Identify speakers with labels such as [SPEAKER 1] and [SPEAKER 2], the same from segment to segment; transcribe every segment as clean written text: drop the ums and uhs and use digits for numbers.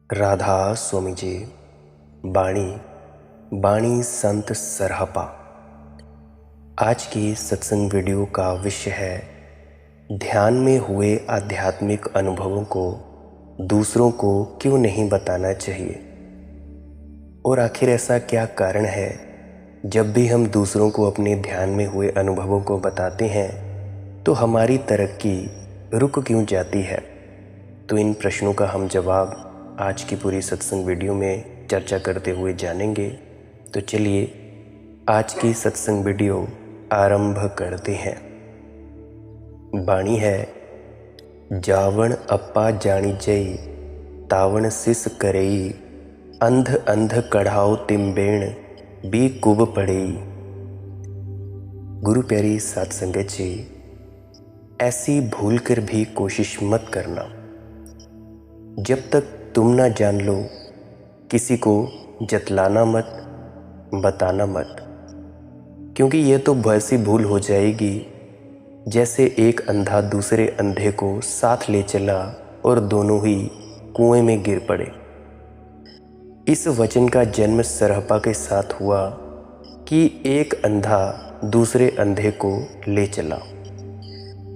[SPEAKER 1] राधा स्वामी जी। बाणी बाणी संत सरहपा। आज की सत्संग वीडियो का विषय है ध्यान में हुए आध्यात्मिक अनुभवों को दूसरों को क्यों नहीं बताना चाहिए, और आखिर ऐसा क्या कारण है जब भी हम दूसरों को अपने ध्यान में हुए अनुभवों को बताते हैं तो हमारी तरक्की रुक क्यों जाती है। तो इन प्रश्नों का हम जवाब आज की पूरी सत्संग वीडियो में चर्चा करते हुए जानेंगे। तो चलिए आज की सत्संग वीडियो आरंभ करते हैं। बाणी है, जावण अप्पा जानी जई तावण सिस करई, अंध अंध कढ़ाओ तिम्बेण बी कुब पड़ई। गुरु प्यारी साध संगत जी, ऐसी भूल कर भी कोशिश मत करना जब तक तुम ना जान लो। किसी को जतलाना मत, बताना मत, क्योंकि यह तो वैसी भूल हो जाएगी जैसे एक अंधा दूसरे अंधे को साथ ले चला और दोनों ही कुएं में गिर पड़े। इस वचन का जन्म सरहपा के साथ हुआ कि एक अंधा दूसरे अंधे को ले चला।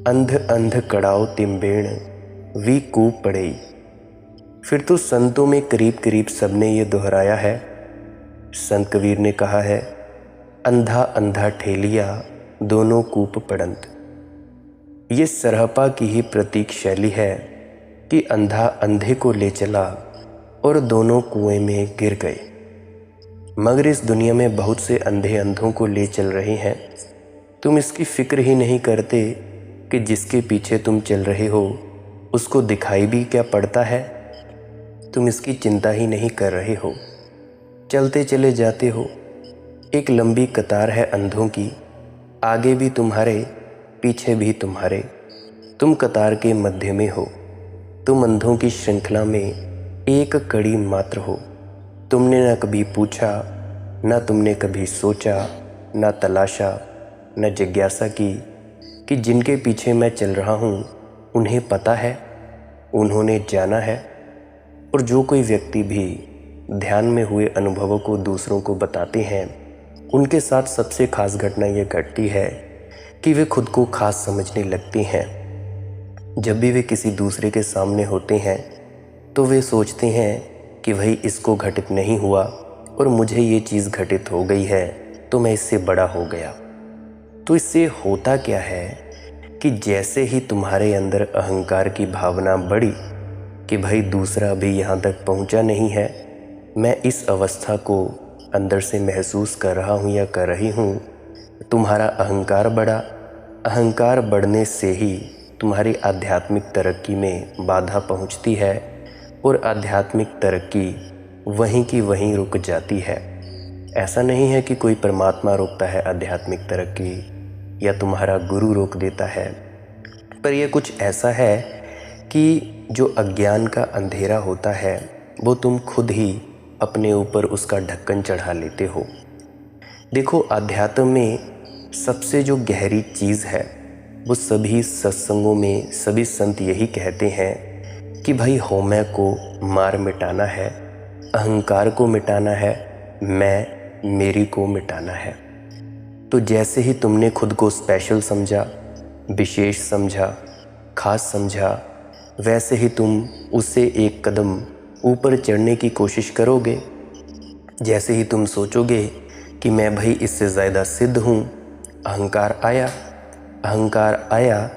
[SPEAKER 1] अंध अंध कड़ाओ तिम्बेण वी कूप पड़ई। फिर तो संतों में करीब करीब सबने ये दोहराया है। संत कबीर ने कहा है, अंधा अंधा ठेलिया दोनों कूप पड़ंत। ये सरहपा की ही प्रतीक शैली है कि अंधा अंधे को ले चला और दोनों कुएं में गिर गए। मगर इस दुनिया में बहुत से अंधे अंधों को ले चल रहे हैं। तुम इसकी फिक्र ही नहीं करते कि जिसके पीछे तुम चल रहे हो उसको दिखाई भी क्या पड़ता है। तुम इसकी चिंता ही नहीं कर रहे हो, चलते चले जाते हो। एक लंबी कतार है अंधों की, आगे भी तुम्हारे पीछे भी तुम्हारे। तुम कतार के मध्य में हो। तुम अंधों की श्रृंखला में एक कड़ी मात्र हो। तुमने न कभी पूछा, न तुमने कभी सोचा, न तलाशा, न जिज्ञासा की कि जिनके पीछे मैं चल रहा हूँ उन्हें पता है, उन्होंने जाना है। और जो कोई व्यक्ति भी ध्यान में हुए अनुभवों को दूसरों को बताते हैं, उनके साथ सबसे खास घटना यह घटती है कि वे खुद को खास समझने लगते हैं। जब भी वे किसी दूसरे के सामने होते हैं तो वे सोचते हैं कि भाई इसको घटित नहीं हुआ और मुझे ये चीज़ घटित हो गई है तो मैं इससे बड़ा हो गया। तो इससे होता क्या है कि जैसे ही तुम्हारे अंदर अहंकार की भावना बढ़ी कि भाई दूसरा भी यहाँ तक पहुँचा नहीं है, मैं इस अवस्था को अंदर से महसूस कर रहा हूँ या कर रही हूँ, तुम्हारा अहंकार बढ़ा। अहंकार बढ़ने से ही तुम्हारी आध्यात्मिक तरक्की में बाधा पहुँचती है और आध्यात्मिक तरक्की वहीं की वहीं रुक जाती है। ऐसा नहीं है कि कोई परमात्मा रोकता है आध्यात्मिक तरक्की या तुम्हारा गुरु रोक देता है, पर यह कुछ ऐसा है कि जो अज्ञान का अंधेरा होता है वो तुम खुद ही अपने ऊपर उसका ढक्कन चढ़ा लेते हो। देखो, अध्यात्म में सबसे जो गहरी चीज़ है वो सभी सत्संगों में सभी संत यही कहते हैं कि भाई होमै को मार मिटाना है, अहंकार को मिटाना है, मैं मेरी को मिटाना है। तो जैसे ही तुमने खुद को स्पेशल समझा, विशेष समझा, खास समझा, वैसे ही तुम उससे एक कदम ऊपर चढ़ने की कोशिश करोगे। जैसे ही तुम सोचोगे कि मैं भाई इससे ज़्यादा सिद्ध हूँ, अहंकार आया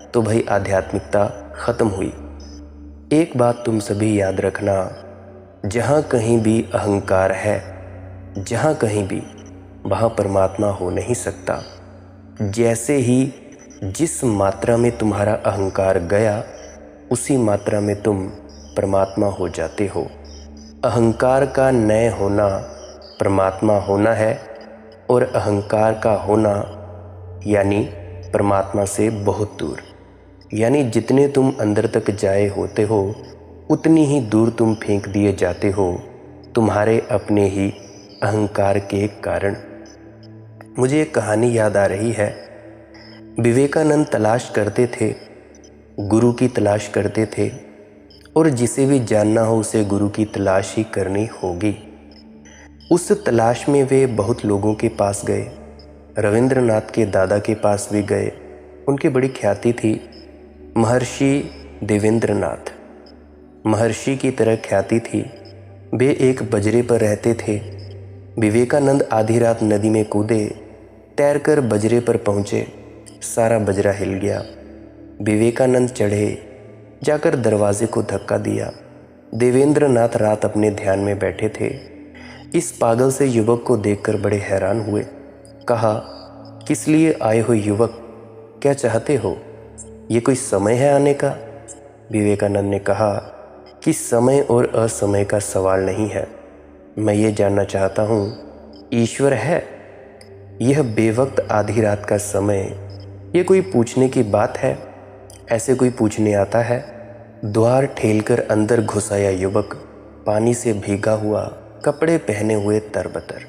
[SPEAKER 1] तो भाई आध्यात्मिकता ख़त्म हुई। एक बात तुम सभी याद रखना, जहाँ कहीं भी अहंकार है, जहाँ कहीं भी, वहाँ परमात्मा हो नहीं सकता। जैसे ही जिस मात्रा में तुम्हारा अहंकार गया उसी मात्रा में तुम परमात्मा हो जाते हो। अहंकार का न होना परमात्मा होना है, और अहंकार का होना यानी परमात्मा से बहुत दूर। यानी जितने तुम अंदर तक जाए होते हो उतनी ही दूर तुम फेंक दिए जाते हो तुम्हारे अपने ही अहंकार के कारण। मुझे एक कहानी याद आ रही है। विवेकानंद तलाश करते थे, गुरु की तलाश करते थे और जिसे भी जानना हो उसे गुरु की तलाश ही करनी होगी। उस तलाश में वे बहुत लोगों के पास गए। रविंद्रनाथ के दादा के पास भी गए। उनकी बड़ी ख्याति थी। महर्षि देवेंद्रनाथ महर्षि की तरह ख्याति थी। वे एक बजरे पर रहते थे। विवेकानंद आधी रात नदी में कूदे, तैरकर बजरे पर पहुँचे। सारा बजरा हिल गया। विवेकानंद चढ़े, जाकर दरवाजे को धक्का दिया। देवेंद्रनाथ रात अपने ध्यान में बैठे थे। इस पागल से युवक को देखकर बड़े हैरान हुए। कहा, किस लिए आए हो युवक, क्या चाहते हो? ये कोई समय है आने का? विवेकानंद ने कहा कि समय और असमय का सवाल नहीं है। मैं ये जानना चाहता हूँ, ईश्वर है? यह बेवक्त आधी रात का समय, ये कोई पूछने की बात है? ऐसे कोई पूछने आता है? द्वार ठेलकर अंदर घुस आया युवक, पानी से भीगा हुआ, कपड़े पहने हुए तरबतर।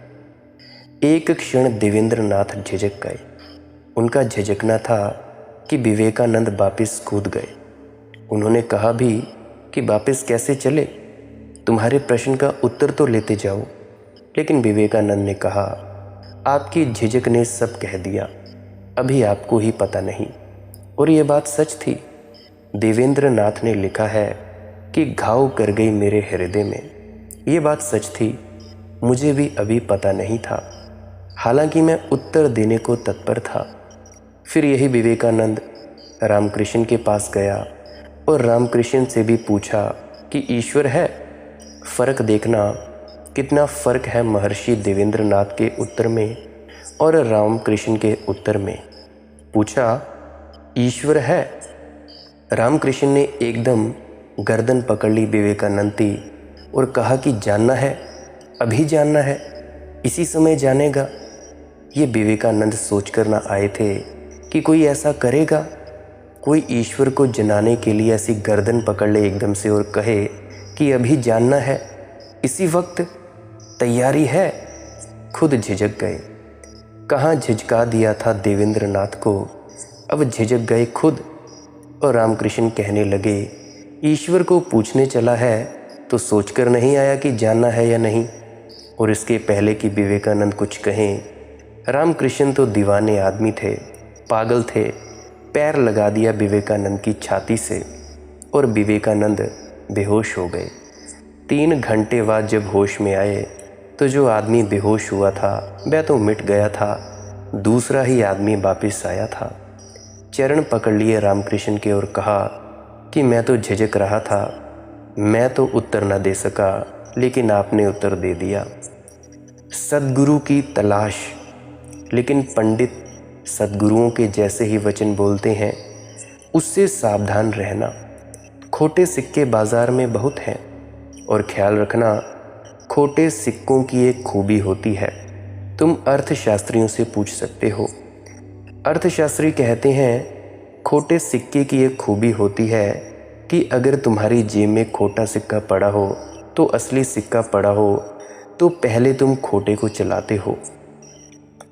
[SPEAKER 1] एक क्षण देवेंद्रनाथ झिझक गए। उनका झिझकना था कि विवेकानंद वापिस कूद गए। उन्होंने कहा भी कि वापिस कैसे चले, तुम्हारे प्रश्न का उत्तर तो लेते जाओ। लेकिन विवेकानंद ने कहा, आपकी झिझक ने सब कह दिया, अभी आपको ही पता नहीं। और ये बात सच थी। देवेंद्रनाथ ने लिखा है कि घाव कर गई मेरे हृदय में। ये बात सच थी, मुझे भी अभी पता नहीं था, हालांकि मैं उत्तर देने को तत्पर था। फिर यही विवेकानंद रामकृष्ण के पास गया और रामकृष्ण से भी पूछा कि ईश्वर है? फ़र्क देखना, कितना फ़र्क है महर्षि देवेंद्रनाथ के उत्तर में और रामकृष्ण के उत्तर में। पूछा, ईश्वर है? रामकृष्ण ने एकदम गर्दन पकड़ ली विवेकानंद की और कहा कि जानना है, अभी जानना है, इसी समय जानेगा। ये विवेकानंद सोचकर ना आए थे कि कोई ऐसा करेगा, कोई ईश्वर को जनाने के लिए ऐसी गर्दन पकड़ ले एकदम से और कहे कि अभी जानना है, इसी वक्त तैयारी है। खुद झिझक गए। कहाँ झिझका दिया था देवेंद्रनाथ को, अब झिझक गए खुद। और रामकृष्ण कहने लगे, ईश्वर को पूछने चला है तो सोचकर नहीं आया कि जानना है या नहीं। और इसके पहले कि विवेकानंद कुछ कहें, रामकृष्ण तो दीवाने आदमी थे, पागल थे। पैर लगा दिया विवेकानंद की छाती से और विवेकानंद बेहोश हो गए। 3 घंटे बाद जब होश में आए तो जो आदमी बेहोश हुआ था वह तो मिट गया था, दूसरा ही आदमी वापस आया था। चरण पकड़ लिए रामकृष्ण के और कहा कि मैं तो झिझक रहा था, मैं तो उत्तर न दे सका, लेकिन आपने उत्तर दे दिया। सद्गुरु की तलाश। लेकिन पंडित सद्गुरुओं के जैसे ही वचन बोलते हैं, उससे सावधान रहना। खोटे सिक्के बाज़ार में बहुत हैं और ख्याल रखना, खोटे सिक्कों की एक खूबी होती है। तुम अर्थशास्त्रियों से पूछ सकते हो। अर्थशास्त्री कहते हैं खोटे सिक्के की एक खूबी होती है कि अगर तुम्हारी जेब में खोटा सिक्का पड़ा हो तो असली सिक्का पड़ा हो तो पहले तुम खोटे को चलाते हो।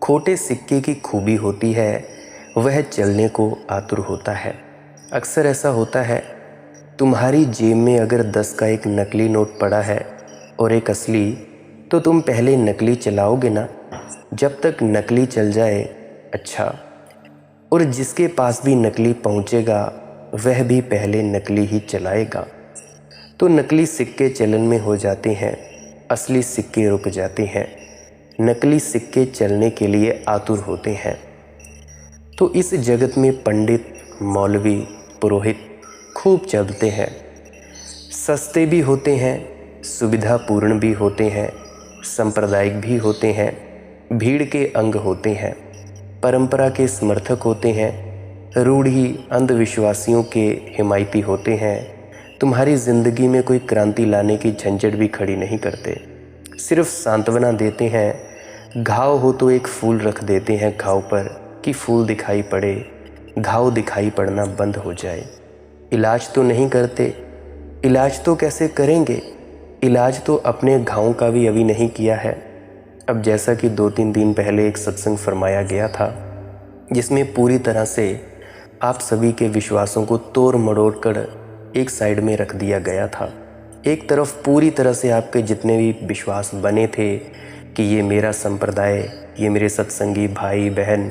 [SPEAKER 1] खोटे सिक्के की खूबी होती है वह चलने को आतुर होता है। अक्सर ऐसा होता है, तुम्हारी जेब में अगर 10 का एक नकली नोट पड़ा है और एक असली, तो तुम पहले नकली चलाओगे ना, जब तक नकली चल जाए। अच्छा, और जिसके पास भी नकली पहुंचेगा वह भी पहले नकली ही चलाएगा। तो नकली सिक्के चलन में हो जाते हैं, असली सिक्के रुक जाते हैं। नकली सिक्के चलने के लिए आतुर होते हैं। तो इस जगत में पंडित, मौलवी, पुरोहित खूब चलते हैं। सस्ते भी होते हैं, सुविधापूर्ण भी होते हैं, सांप्रदायिक भी होते हैं, भीड़ के अंग होते हैं, परंपरा के समर्थक होते हैं, रूढ़ी अंधविश्वासियों के हिमायती होते हैं। तुम्हारी ज़िंदगी में कोई क्रांति लाने की झंझट भी खड़ी नहीं करते, सिर्फ सांत्वना देते हैं। घाव हो तो एक फूल रख देते हैं घाव पर कि फूल दिखाई पड़े, घाव दिखाई पड़ना बंद हो जाए। इलाज तो नहीं करते। इलाज तो कैसे करेंगे? इलाज तो अपने घाव का भी अभी नहीं किया है। अब जैसा कि 2-3 दिन पहले एक सत्संग फरमाया गया था जिसमें पूरी तरह से आप सभी के विश्वासों को तोड़ मरोड़ कर एक साइड में रख दिया गया था। एक तरफ पूरी तरह से आपके जितने भी विश्वास बने थे कि ये मेरा संप्रदाय, ये मेरे सत्संगी भाई बहन,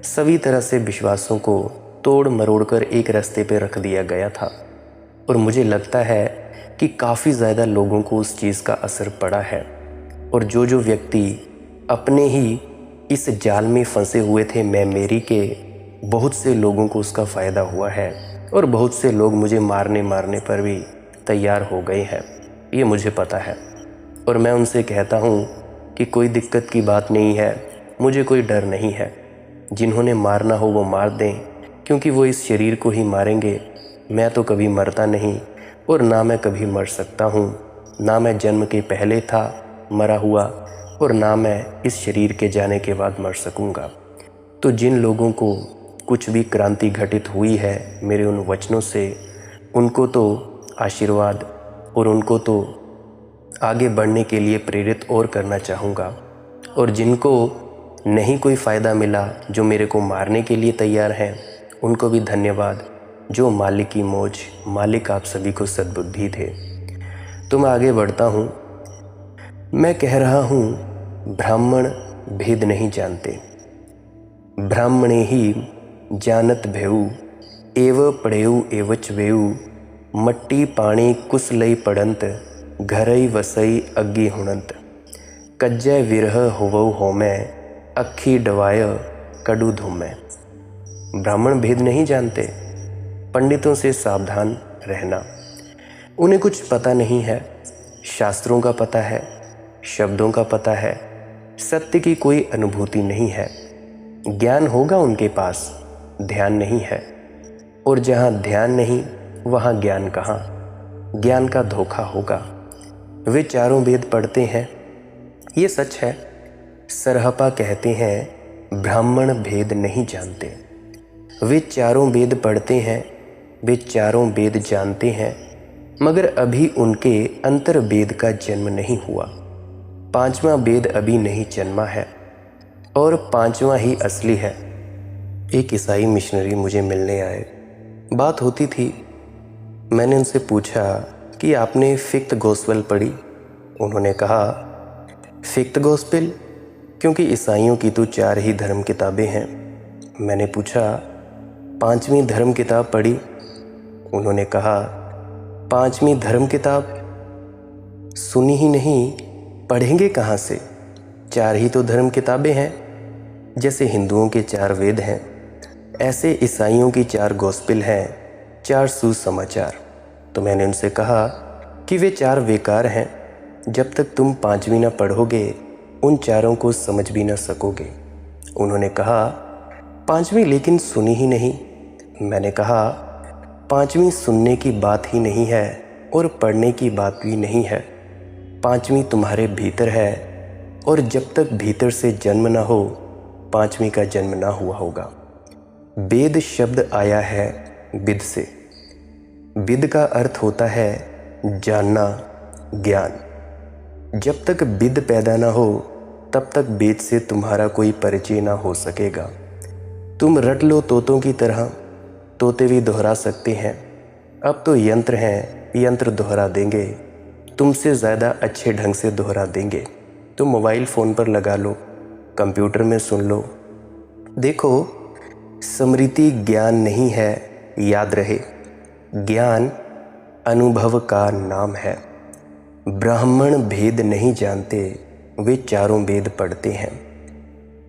[SPEAKER 1] सभी तरह से विश्वासों को तोड़ मरोड़ कर एक रास्ते पे रख दिया गया था। और मुझे लगता है कि काफ़ी ज़्यादा लोगों को उस चीज़ का असर पड़ा है। और जो जो व्यक्ति अपने ही इस जाल में फंसे हुए थे मैं मेरी के, बहुत से लोगों को उसका फ़ायदा हुआ है और बहुत से लोग मुझे मारने पर भी तैयार हो गए हैं, ये मुझे पता है। और मैं उनसे कहता हूँ कि कोई दिक्कत की बात नहीं है, मुझे कोई डर नहीं है। जिन्होंने मारना हो वो मार दें, क्योंकि वो इस शरीर को ही मारेंगे। मैं तो कभी मरता नहीं और ना मैं कभी मर सकता हूँ। ना मैं जन्म के पहले था मरा हुआ और ना मैं इस शरीर के जाने के बाद मर सकूँगा। तो जिन लोगों को कुछ भी क्रांति घटित हुई है मेरे उन वचनों से, उनको तो आशीर्वाद और उनको तो आगे बढ़ने के लिए प्रेरित और करना चाहूँगा। और जिनको नहीं कोई फ़ायदा मिला, जो मेरे को मारने के लिए तैयार हैं, उनको भी धन्यवाद। जो मालिक की मौज, मालिक आप सभी को सद्बुद्धि दे। तो मैं आगे बढ़ता हूँ। मैं कह रहा हूँ ब्राह्मण भेद नहीं जानते, ब्राह्मणे ही जानत भेऊ, एव पड़ेऊ एवच वेऊ, मट्टी पानी कुस लई पड़ंत, घरई वसई अग्गी हुणंत, कज्जय विरह होवऊ होमै, अक्खी डवाय कड़ू धूमै। ब्राह्मण भेद नहीं जानते, पंडितों से सावधान रहना। उन्हें कुछ पता नहीं है, शास्त्रों का पता है, शब्दों का पता है, सत्य की कोई अनुभूति नहीं है। ज्ञान होगा उनके पास, ध्यान नहीं है। और जहाँ ध्यान नहीं वहाँ ज्ञान कहाँ, ज्ञान का धोखा होगा। वे चारों वेद पढ़ते हैं, ये सच है। सरहपा कहते हैं ब्राह्मण भेद नहीं जानते। वे चारों वेद पढ़ते हैं, वे चारों वेद जानते हैं, मगर अभी उनके अंतर वेद का जन्म नहीं हुआ। पांचवा वेद अभी नहीं जन्मा है और पांचवा ही असली है। एक ईसाई मिशनरी मुझे मिलने आए, बात होती थी। मैंने उनसे पूछा कि आपने फिफ्थ गॉस्पेल पढ़ी? उन्होंने कहा फिफ्थ गॉस्पेल, क्योंकि ईसाइयों की तो 4 ही धर्म किताबें हैं। मैंने पूछा 5वीं धर्म किताब पढ़ी? उन्होंने कहा 5वीं धर्म किताब सुनी ही नहीं, पढ़ेंगे कहाँ से? 4 ही तो धर्म किताबें हैं। जैसे हिंदुओं के 4 वेद हैं, ऐसे ईसाइयों की 4 गॉस्पेल हैं, 4 सुसमाचार। तो मैंने उनसे कहा कि वे 4 बेकार हैं। जब तक तुम 5वीं ना पढ़ोगे उन चारों को समझ भी ना सकोगे। उन्होंने कहा 5वीं लेकिन सुनी ही नहीं। मैंने कहा 5वीं सुनने की बात ही नहीं है और पढ़ने की बात भी नहीं है। 5वीं तुम्हारे भीतर है और जब तक भीतर से जन्म ना हो 5वीं का जन्म ना हुआ होगा। वेद शब्द आया है विद से। विद का अर्थ होता है जानना, ज्ञान। जब तक विद पैदा ना हो तब तक वेद से तुम्हारा कोई परिचय ना हो सकेगा। तुम रट लो तोतों की तरह, तोते भी दोहरा सकते हैं। अब तो यंत्र हैं, यंत्र दोहरा देंगे, तुमसे ज़्यादा अच्छे ढंग से दोहरा देंगे। तुम मोबाइल फ़ोन पर लगा लो, कंप्यूटर में सुन लो। देखो, स्मृति ज्ञान नहीं है, याद रहे। ज्ञान अनुभव का नाम है। ब्राह्मण भेद नहीं जानते, वे चारों वेद पढ़ते हैं।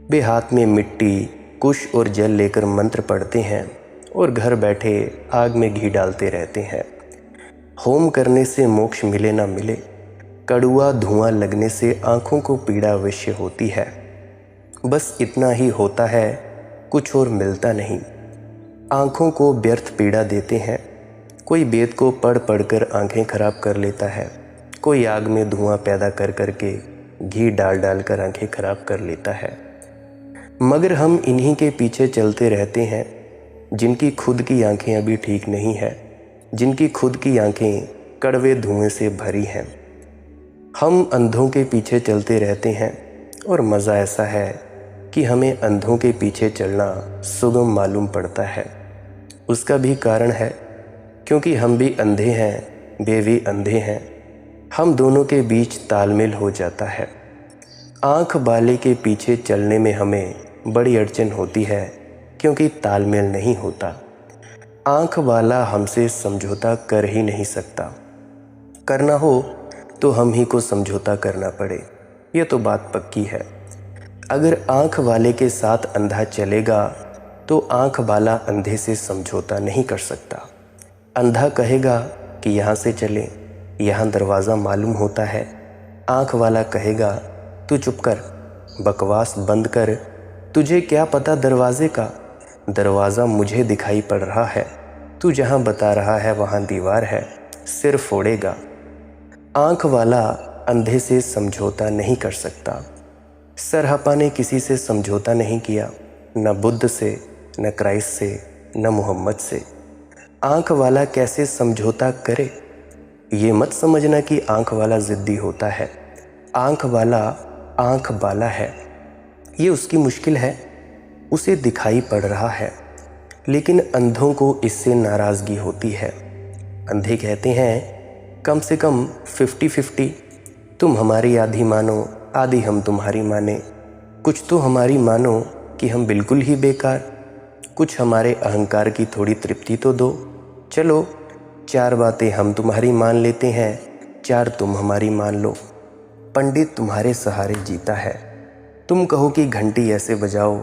[SPEAKER 1] वे हाथ में मिट्टी, कुश और जल लेकर मंत्र पढ़ते हैं और घर बैठे आग में घी डालते रहते हैं। होम करने से मोक्ष मिले ना मिले, कड़ुआ धुआं लगने से आँखों को पीड़ा अवश्य होती है। बस इतना ही होता है, कुछ और मिलता नहीं। आँखों को व्यर्थ पीड़ा देते हैं। कोई वेद को पढ़ पढ़ कर आँखें खराब कर लेता है, कोई आग में धुआं पैदा कर करके घी डाल डाल कर आँखें खराब कर लेता है। मगर हम इन्हीं के पीछे चलते रहते हैं जिनकी खुद की आँखें अभी ठीक नहीं है, जिनकी खुद की आँखें कड़वे धुएं से भरी हैं। हम अंधों के पीछे चलते रहते हैं और मज़ा ऐसा है कि हमें अंधों के पीछे चलना सुगम मालूम पड़ता है। उसका भी कारण है, क्योंकि हम भी अंधे हैं, वे भी अंधे हैं। हम दोनों के बीच तालमेल हो जाता है। आँख वाले के पीछे चलने में हमें बड़ी अड़चन होती है, क्योंकि तालमेल नहीं होता। आँख वाला हमसे समझौता कर ही नहीं सकता। करना हो तो हम ही को समझौता करना पड़े, यह तो बात पक्की है। अगर आँख वाले के साथ अंधा चलेगा तो आँख वाला अंधे से समझौता नहीं कर सकता। अंधा कहेगा कि यहाँ से चलें, यहाँ दरवाज़ा मालूम होता है। आँख वाला कहेगा तू चुप कर, बकवास बंद कर, तुझे क्या पता दरवाजे का, दरवाज़ा मुझे दिखाई पड़ रहा है, तू जहाँ बता रहा है वहाँ दीवार है, सिर फोड़ेगा। आँख वाला अंधे से समझौता नहीं कर सकता। सरहपा ने किसी से समझौता नहीं किया, न बुद्ध से, न क्राइस्ट से, न मोहम्मद से। आँख वाला कैसे समझौता करे? ये मत समझना कि आँख वाला ज़िद्दी होता है। आँख वाला आँख वाला है, ये उसकी मुश्किल है, उसे दिखाई पड़ रहा है। लेकिन अंधों को इससे नाराज़गी होती है। अंधे कहते हैं कम से कम 50-50, तुम हमारी आधी मानो, आधी हम तुम्हारी माने। कुछ तो हमारी मानो कि हम बिल्कुल ही बेकार, कुछ हमारे अहंकार की थोड़ी तृप्ति तो दो। चलो 4 बातें हम तुम्हारी मान लेते हैं, 4 तुम हमारी मान लो। पंडित तुम्हारे सहारे जीता है। तुम कहो कि घंटी ऐसे बजाओ,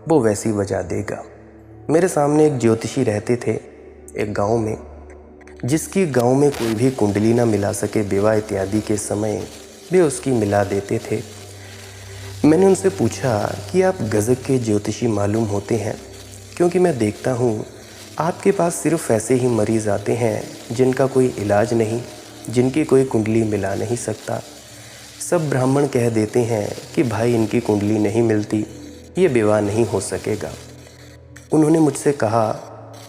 [SPEAKER 1] वो वैसी बजा देगा। मेरे सामने एक ज्योतिषी रहते थे एक गांव में, जिसकी गांव में कोई भी कुंडली ना मिला सके विवाह इत्यादि के समय, वे उसकी मिला देते थे। मैंने उनसे पूछा कि आप गज़ब के ज्योतिषी मालूम होते हैं, क्योंकि मैं देखता हूँ आपके पास सिर्फ ऐसे ही मरीज़ आते हैं जिनका कोई इलाज नहीं, जिनकी कोई कुंडली मिला नहीं सकता। सब ब्राह्मण कह देते हैं कि भाई इनकी कुंडली नहीं मिलती, ये विवाह नहीं हो सकेगा। उन्होंने मुझसे कहा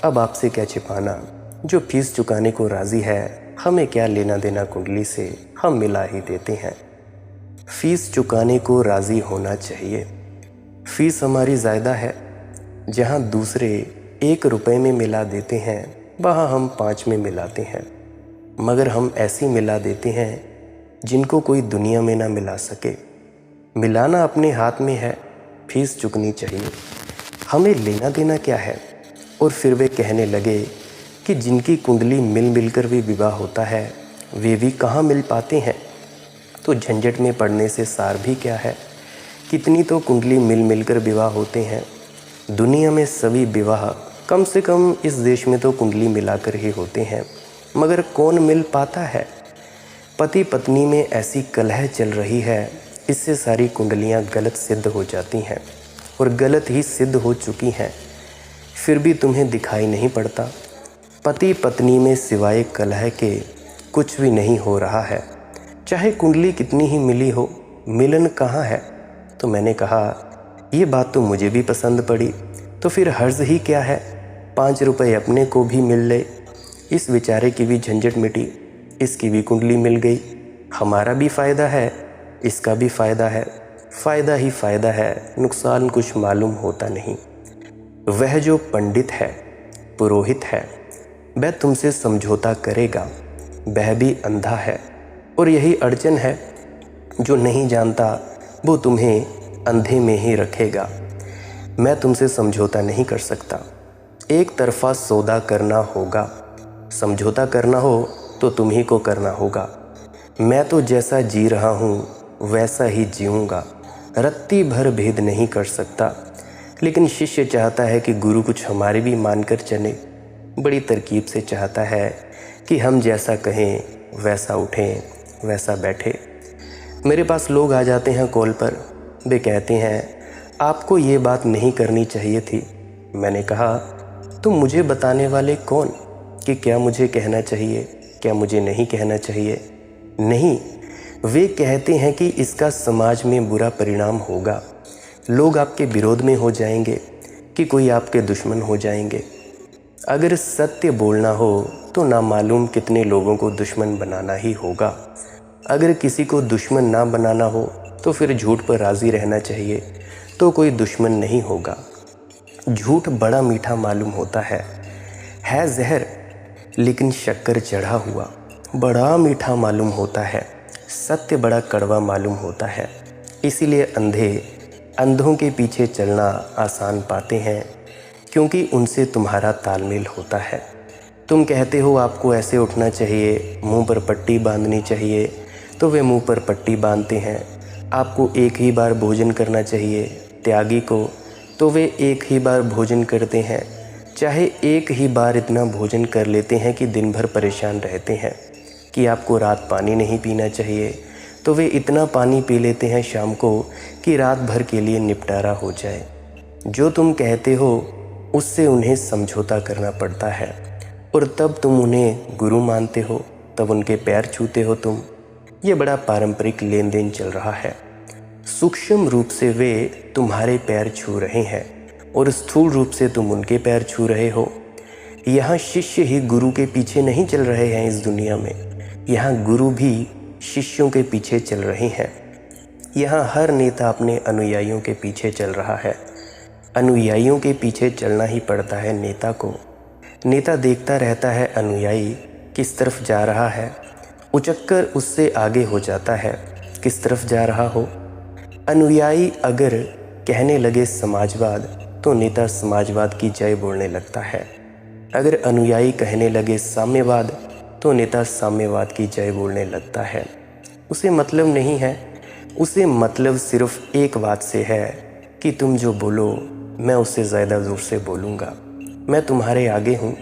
[SPEAKER 1] अब आपसे क्या छिपाना, जो फीस चुकाने को राज़ी है, हमें क्या लेना देना कुंडली से, हम मिला ही देते हैं। फ़ीस चुकाने को राज़ी होना चाहिए। फ़ीस हमारी ज़्यादा है। जहाँ दूसरे 1 रुपये में मिला देते हैं, वहाँ हम 5 में मिलाते हैं। मगर हम ऐसी मिला देते हैं जिनको कोई दुनिया में ना मिला सके। मिलाना अपने हाथ में है, फीस चुकनी चाहिए, हमें लेना देना क्या है। और फिर वे कहने लगे कि जिनकी कुंडली मिलकर भी विवाह होता है, वे भी कहाँ मिल पाते हैं। तो झंझट में पड़ने से सार भी क्या है। कितनी तो कुंडली मिलकर विवाह होते हैं। दुनिया में सभी विवाह कम से कम इस देश में तो कुंडली मिलाकर ही होते हैं, मगर कौन मिल पाता है। पति पत्नी में ऐसी कलह चल रही है, इससे सारी कुंडलियां गलत सिद्ध हो जाती हैं और गलत ही सिद्ध हो चुकी हैं। फिर भी तुम्हें दिखाई नहीं पड़ता। पति पत्नी में सिवाय कलह के कुछ भी नहीं हो रहा है। चाहे कुंडली कितनी ही मिली हो, मिलन कहाँ है। तो मैंने कहा ये बात तो मुझे भी पसंद पड़ी, तो फिर हर्ज ही क्या है, 5 रुपये अपने को भी मिल ले, इस बेचारे की भी झंझट मिटी, इसकी भी कुंडली मिल गई, हमारा भी फ़ायदा है, इसका भी फ़ायदा है, फ़ायदा ही फ़ायदा है, नुकसान कुछ मालूम होता नहीं। वह जो पंडित है, पुरोहित है, वह तुमसे समझौता करेगा, वह भी अंधा है। और यही अड़चन है, जो नहीं जानता वो तुम्हें अंधे में ही रखेगा। मैं तुमसे समझौता नहीं कर सकता। एक तरफा सौदा करना होगा। समझौता करना हो तो तुम ही को करना होगा। मैं तो जैसा जी रहा हूँ वैसा ही जीऊँगा। रत्ती भर भेद नहीं कर सकता। लेकिन शिष्य चाहता है कि गुरु कुछ हमारे भी मानकर चले। बड़ी तरकीब से चाहता है कि हम जैसा कहें वैसा उठें, वैसा बैठे। मेरे पास लोग आ जाते हैं कॉल पर, वे कहते हैं आपको ये बात नहीं करनी चाहिए थी। मैंने कहा तुम मुझे बताने वाले कौन कि क्या मुझे कहना चाहिए, क्या मुझे नहीं कहना चाहिए। नहीं, वे कहते हैं कि इसका समाज में बुरा परिणाम होगा, लोग आपके विरोध में हो जाएंगे, कि कोई आपके दुश्मन हो जाएंगे। अगर सत्य बोलना हो तो नामालूम कितने लोगों को दुश्मन बनाना ही होगा। अगर किसी को दुश्मन ना बनाना हो तो फिर झूठ पर राज़ी रहना चाहिए, तो कोई दुश्मन नहीं होगा। झूठ बड़ा मीठा मालूम होता है जहर, लेकिन शक्कर चढ़ा हुआ बड़ा मीठा मालूम होता है, सत्य बड़ा कड़वा मालूम होता है। इसीलिए अंधे अंधों के पीछे चलना आसान पाते हैं, क्योंकि उनसे तुम्हारा तालमेल होता है। तुम कहते हो आपको ऐसे उठना चाहिए, मुंह पर पट्टी बांधनी चाहिए, तो वे मुंह पर पट्टी बांधते हैं। आपको एक ही बार भोजन करना चाहिए त्यागी को, तो वे एक ही बार भोजन करते हैं। चाहे एक ही बार इतना भोजन कर लेते हैं कि दिन भर परेशान रहते हैं। कि आपको रात पानी नहीं पीना चाहिए, तो वे इतना पानी पी लेते हैं शाम को कि रात भर के लिए निपटारा हो जाए। जो तुम कहते हो उससे उन्हें समझौता करना पड़ता है, और तब तुम उन्हें गुरु मानते हो, तब उनके पैर छूते हो तुम। ये बड़ा पारंपरिक लेन देन चल रहा है। सूक्ष्म रूप से वे तुम्हारे पैर छू रहे हैं और स्थूल रूप से तुम उनके पैर छू रहे हो। यहाँ शिष्य ही गुरु के पीछे नहीं चल रहे हैं इस दुनिया में, यहाँ गुरु भी शिष्यों के पीछे चल रहे हैं। यहाँ हर नेता अपने अनुयायियों के पीछे चल रहा है। अनुयायियों के पीछे चलना ही पड़ता है नेता को। नेता देखता रहता है अनुयायी किस तरफ जा रहा है, उचक्कर उससे आगे हो जाता है किस तरफ जा रहा हो। अनुयायी अगर कहने लगे समाजवाद, तो नेता समाजवाद की जय बोलने लगता है। अगर अनुयायी कहने लगे साम्यवाद, तो नेता साम्यवाद की जय बोलने लगता है। उसे मतलब नहीं है, उसे मतलब सिर्फ एक बात से है कि तुम जो बोलो मैं उससे ज़्यादा ज़ोर से बोलूँगा। मैं तुम्हारे आगे हूँ,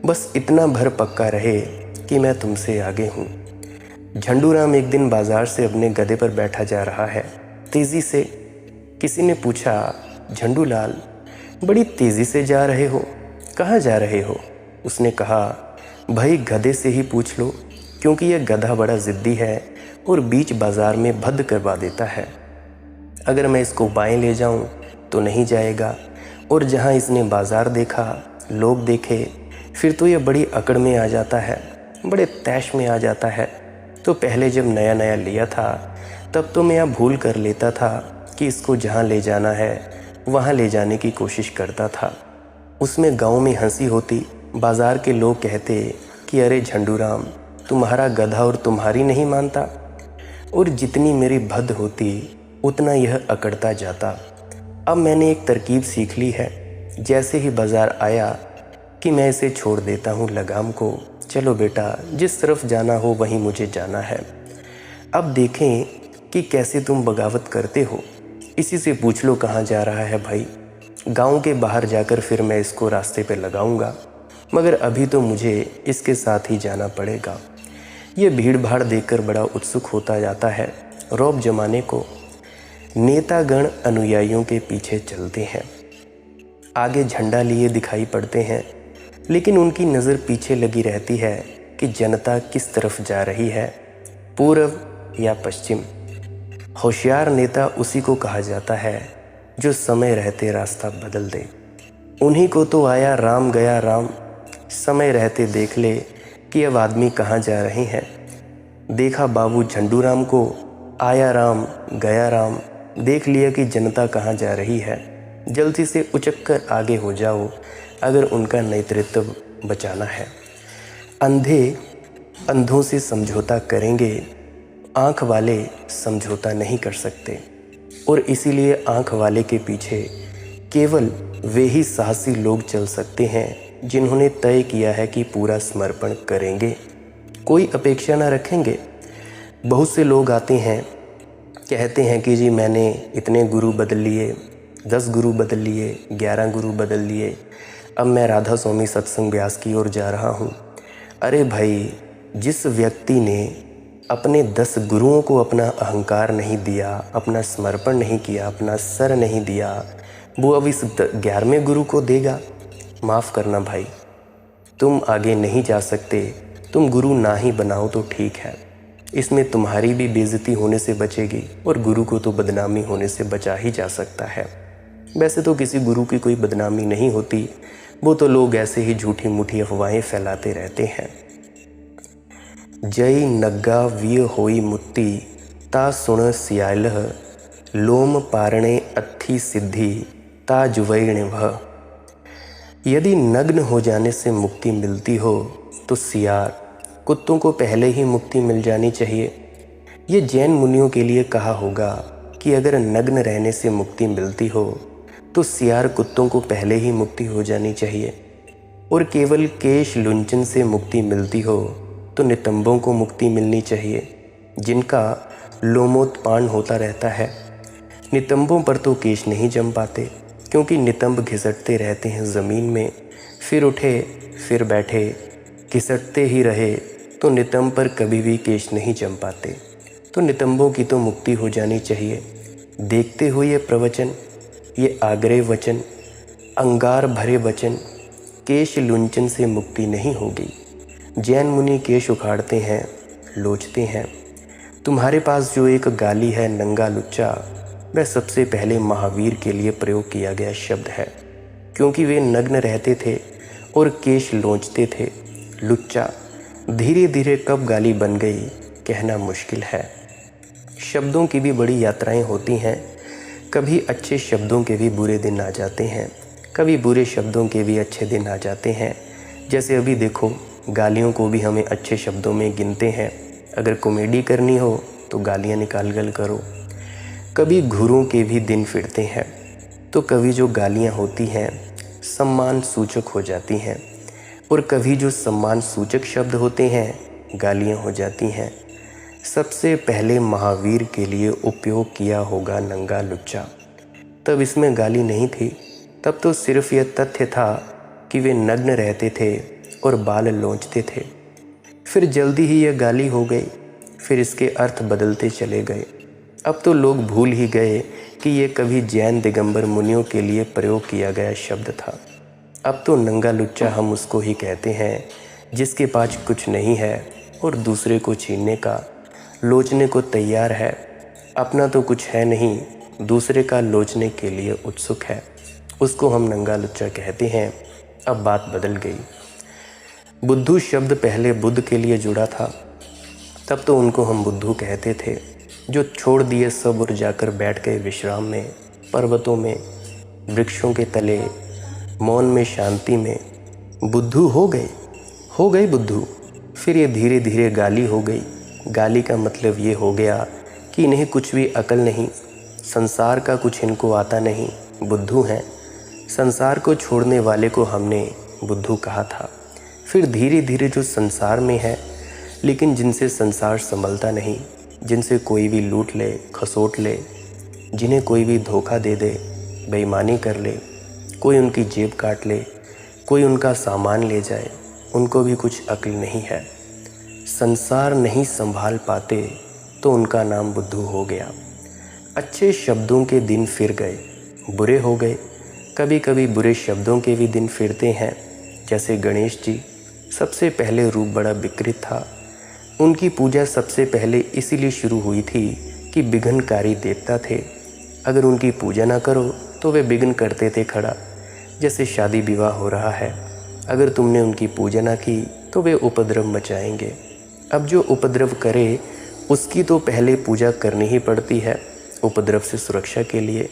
[SPEAKER 1] बस इतना भर पक्का रहे कि मैं तुमसे आगे हूँ। झंडूराम एक दिन बाज़ार से अपने गधे पर बैठा जा रहा है तेज़ी से। किसी ने पूछा, झंडूलाल बड़ी तेज़ी से जा रहे हो, कहाँ जा रहे हो? उसने कहा, भाई गधे से ही पूछ लो, क्योंकि यह गधा बड़ा ज़िद्दी है और बीच बाज़ार में भद्द करवा देता है। अगर मैं इसको बाएं ले जाऊं तो नहीं जाएगा, और जहां इसने बाज़ार देखा, लोग देखे, फिर तो यह बड़ी अकड़ में आ जाता है, बड़े तैश में आ जाता है। तो पहले जब नया नया लिया था तब तो मैं यह भूल कर लेता था कि इसको जहाँ ले जाना है वहाँ ले जाने की कोशिश करता था। उसमें गांव में हंसी होती, बाज़ार के लोग कहते कि अरे झंडूराम तुम्हारा गधा और तुम्हारी नहीं मानता, और जितनी मेरी भद्द होती उतना यह अकड़ता जाता। अब मैंने एक तरकीब सीख ली है, जैसे ही बाज़ार आया कि मैं इसे छोड़ देता हूँ लगाम को। चलो बेटा, जिस तरफ जाना हो वहीं मुझे जाना है। अब देखें कि कैसे तुम बगावत करते हो। इसी से पूछ लो कहाँ जा रहा है भाई। गांव के बाहर जाकर फिर मैं इसको रास्ते पे लगाऊंगा, मगर अभी तो मुझे इसके साथ ही जाना पड़ेगा। ये भीड़ भाड़ देखकर बड़ा उत्सुक होता जाता है। रौब जमाने को नेतागण अनुयायियों के पीछे चलते हैं, आगे झंडा लिए दिखाई पड़ते हैं, लेकिन उनकी नज़र पीछे लगी रहती है कि जनता किस तरफ जा रही है, पूर्व या पश्चिम। होशियार नेता उसी को कहा जाता है जो समय रहते रास्ता बदल दे। उन्हीं को तो आया राम गया राम, समय रहते देख ले कि अब आदमी कहाँ जा रहे हैं। देखा बाबू झंडूराम को, आया राम गया राम, देख लिया कि जनता कहाँ जा रही है। जल्दी से उचक्कर आगे हो जाओ अगर उनका नेतृत्व बचाना है। अंधे अंधों से समझौता करेंगे, आँख वाले समझौता नहीं कर सकते, और इसीलिए आँख वाले के पीछे केवल वे ही साहसी लोग चल सकते हैं जिन्होंने तय किया है कि पूरा समर्पण करेंगे, कोई अपेक्षा ना रखेंगे। बहुत से लोग आते हैं, कहते हैं कि जी मैंने इतने गुरु बदल लिए, 10 गुरु बदल लिए, 11 गुरु बदल लिए, अब मैं राधा स्वामी सत्संग व्यास की ओर जा रहा हूँ। अरे भाई, जिस व्यक्ति ने अपने 10 गुरुओं को अपना अहंकार नहीं दिया, अपना समर्पण नहीं किया, अपना सर नहीं दिया, वो अब इस 11वें गुरु को देगा? माफ़ करना भाई, तुम आगे नहीं जा सकते। तुम गुरु ना ही बनाओ तो ठीक है, इसमें तुम्हारी भी बेइज्जती होने से बचेगी और गुरु को तो बदनामी होने से बचा ही जा सकता है। वैसे तो किसी गुरु की कोई बदनामी नहीं होती, वो तो लोग ऐसे ही झूठी मूठी अफवाहें फैलाते रहते हैं। जय नग्गा विय होई मुत्ती ता सुण सियालह, लोम पारणे अत्थी सिद्धि ता जुवैण वह। यदि नग्न हो जाने से मुक्ति मिलती हो तो सियार कुत्तों को पहले ही मुक्ति मिल जानी चाहिए। ये जैन मुनियों के लिए कहा होगा कि अगर नग्न रहने से मुक्ति मिलती हो तो सियार कुत्तों को पहले ही मुक्ति हो जानी चाहिए, और केवल केश लुंचन से मुक्ति मिलती हो तो नितंबों को मुक्ति मिलनी चाहिए, जिनका लोमोत्पान होता रहता है। नितंबों पर तो केश नहीं जम पाते, क्योंकि नितंब घिसटते रहते हैं ज़मीन में, फिर उठे फिर बैठे, घिसटते ही रहे, तो नितंब पर कभी भी केश नहीं जम पाते। तो नितंबों की तो मुक्ति हो जानी चाहिए। देखते हुए ये प्रवचन, ये आग्रह वचन, अंगार भरे वचन, केश लुंचन से मुक्ति नहीं होगी। जैन मुनि केश उखाड़ते हैं, लोचते हैं। तुम्हारे पास जो एक गाली है नंगा लुच्चा, वह सबसे पहले महावीर के लिए प्रयोग किया गया शब्द है, क्योंकि वे नग्न रहते थे और केश लोचते थे। लुच्चा धीरे धीरे कब गाली बन गई कहना मुश्किल है। शब्दों की भी बड़ी यात्राएं होती हैं। कभी अच्छे शब्दों के भी बुरे दिन आ जाते हैं, कभी बुरे शब्दों के भी अच्छे दिन आ जाते हैं। जैसे अभी देखो, गालियों को भी हमें अच्छे शब्दों में गिनते हैं। अगर कॉमेडी करनी हो तो गालियां निकाल गल करो। कभी घुरों के भी दिन फिरते हैं, तो कभी जो गालियां होती हैं सम्मान सूचक हो जाती हैं, और कभी जो सम्मान सूचक शब्द होते हैं गालियां हो जाती हैं। सबसे पहले महावीर के लिए उपयोग किया होगा नंगा लुच्चा। तब इसमें गाली नहीं थी, तब तो सिर्फ यह तथ्य था कि वे नग्न रहते थे और बाल लोंचते थे। फिर जल्दी ही यह गाली हो गई, फिर इसके अर्थ बदलते चले गए। अब तो लोग भूल ही गए कि ये कभी जैन दिगंबर मुनियों के लिए प्रयोग किया गया शब्द था। अब तो नंगा लुच्चा हम उसको ही कहते हैं जिसके पास कुछ नहीं है और दूसरे को छीनने का, लोचने को तैयार है। अपना तो कुछ है नहीं, दूसरे का लोचने के लिए उत्सुक है, उसको हम नंगा लुच्चा कहते हैं। अब बात बदल गई। बुद्धू शब्द पहले बुद्ध के लिए जुड़ा था, तब तो उनको हम बुद्धू कहते थे, जो छोड़ दिए सब और जाकर बैठ गए विश्राम में, पर्वतों में, वृक्षों के तले, मौन में, शांति में। बुद्धू हो गए बुद्धू। फिर ये धीरे धीरे गाली हो गई। गाली का मतलब ये हो गया कि इन्हें कुछ भी अकल नहीं, संसार का कुछ इनको आता नहीं, बुद्धू हैं। संसार को छोड़ने वाले को हमने बुद्धू कहा था। फिर धीरे धीरे जो संसार में है, लेकिन जिनसे संसार संभलता नहीं, जिनसे कोई भी लूट ले, खसोट ले, जिन्हें कोई भी धोखा दे दे, बेईमानी कर ले, कोई उनकी जेब काट ले, कोई उनका सामान ले जाए, उनको भी कुछ अक्ल नहीं है, संसार नहीं संभाल पाते, तो उनका नाम बुद्धू हो गया। अच्छे शब्दों के दिन फिर गए, बुरे हो गए। कभी कभी बुरे शब्दों के भी दिन फिरते हैं। जैसे गणेश जी, सबसे पहले रूप बड़ा विकृत था। उनकी पूजा सबसे पहले इसीलिए शुरू हुई थी कि विघ्नकारी देवता थे। अगर उनकी पूजा ना करो तो वे विघ्न करते थे खड़ा। जैसे शादी विवाह हो रहा है, अगर तुमने उनकी पूजा ना की तो वे उपद्रव मचाएंगे। अब जो उपद्रव करे उसकी तो पहले पूजा करनी ही पड़ती है उपद्रव से सुरक्षा के लिए।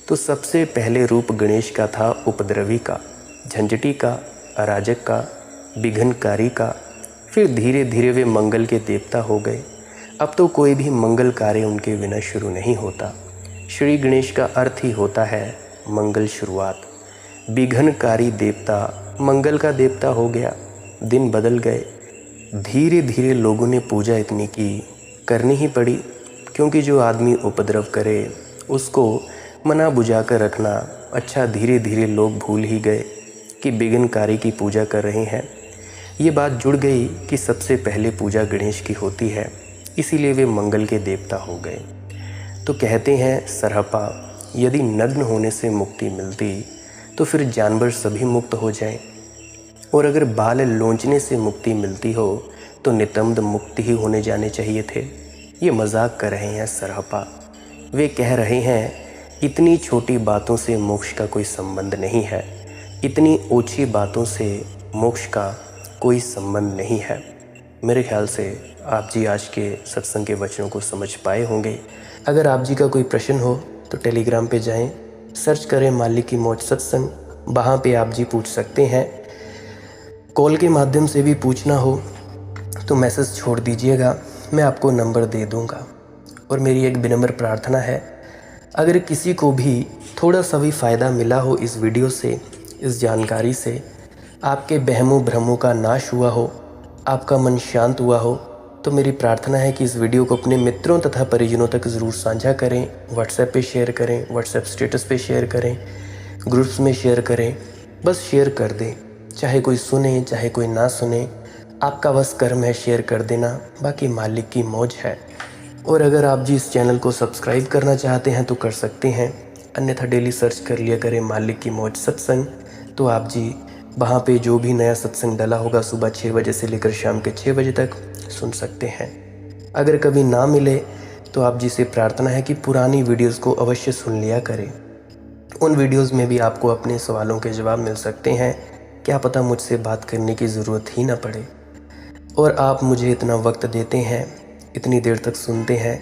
[SPEAKER 1] तो सबसे पहले रूप गणेश का था उपद्रवी का, झंझटी का, अराजक का, विघ्नकारी का। फिर धीरे धीरे वे मंगल के देवता हो गए। अब तो कोई भी मंगल कार्य उनके बिना शुरू नहीं होता। श्री गणेश का अर्थ ही होता है मंगल शुरुआत। विघ्नकारी देवता मंगल का देवता हो गया। दिन बदल गए। धीरे धीरे लोगों ने पूजा इतनी की, करनी ही पड़ी, क्योंकि जो आदमी उपद्रव करे उसको मना बुझा कर रखना अच्छा। धीरे धीरे लोग भूल ही गए कि विघ्नकारी की पूजा कर रहे हैं। ये बात जुड़ गई कि सबसे पहले पूजा गणेश की होती है, इसीलिए वे मंगल के देवता हो गए। तो कहते हैं सरहपा, यदि नग्न होने से मुक्ति मिलती तो फिर जानवर सभी मुक्त हो जाएं, और अगर बाल लोंचने से मुक्ति मिलती हो तो नितंब मुक्त ही होने जाने चाहिए थे। ये मजाक कर रहे हैं सरहपा। वे कह रहे हैं इतनी छोटी बातों से मोक्ष का कोई संबंध नहीं है, इतनी ओछी बातों से मोक्ष का कोई संबंध नहीं है। मेरे ख्याल से आप जी आज के सत्संग के वचनों को समझ पाए होंगे। अगर आप जी का कोई प्रश्न हो तो टेलीग्राम पे जाएं, सर्च करें मालिक की मौज सत्संग, वहाँ पे आप जी पूछ सकते हैं। कॉल के माध्यम से भी पूछना हो तो मैसेज छोड़ दीजिएगा, मैं आपको नंबर दे दूँगा। और मेरी एक विनम्र प्रार्थना है, अगर किसी को भी थोड़ा सा भी फ़ायदा मिला हो इस वीडियो से, इस जानकारी से, आपके वहमों भ्रमों का नाश हुआ हो, आपका मन शांत हुआ हो, तो मेरी प्रार्थना है कि इस वीडियो को अपने मित्रों तथा परिजनों तक ज़रूर साझा करें। व्हाट्सएप पे शेयर करें, व्हाट्सएप स्टेटस पे शेयर करें, ग्रुप्स में शेयर करें, बस शेयर कर दें। चाहे कोई सुने चाहे कोई ना सुने, आपका बस कर्म है शेयर कर देना, बाकी मालिक की मौज है। और अगर आप जी इस चैनल को सब्सक्राइब करना चाहते हैं तो कर सकते हैं, अन्यथा डेली सर्च कर लिया करें मालिक की मौज सत्संग, तो आप जी वहाँ पे जो भी नया सत्संग डला होगा सुबह 6 बजे से लेकर शाम के 6 बजे तक सुन सकते हैं। अगर कभी ना मिले तो आप जी से प्रार्थना है कि पुरानी वीडियोस को अवश्य सुन लिया करें। उन वीडियोस में भी आपको अपने सवालों के जवाब मिल सकते हैं, क्या पता मुझसे बात करने की ज़रूरत ही ना पड़े। और आप मुझे इतना वक्त देते हैं, इतनी देर तक सुनते हैं,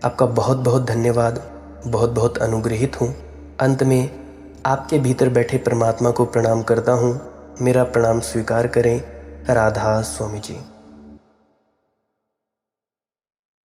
[SPEAKER 1] आपका बहुत बहुत धन्यवाद। बहुत बहुत अनुग्रहित हूँ। अंत में आपके भीतर बैठे परमात्मा को प्रणाम करता हूँ। मेरा प्रणाम स्वीकार करें। राधा स्वामी जी।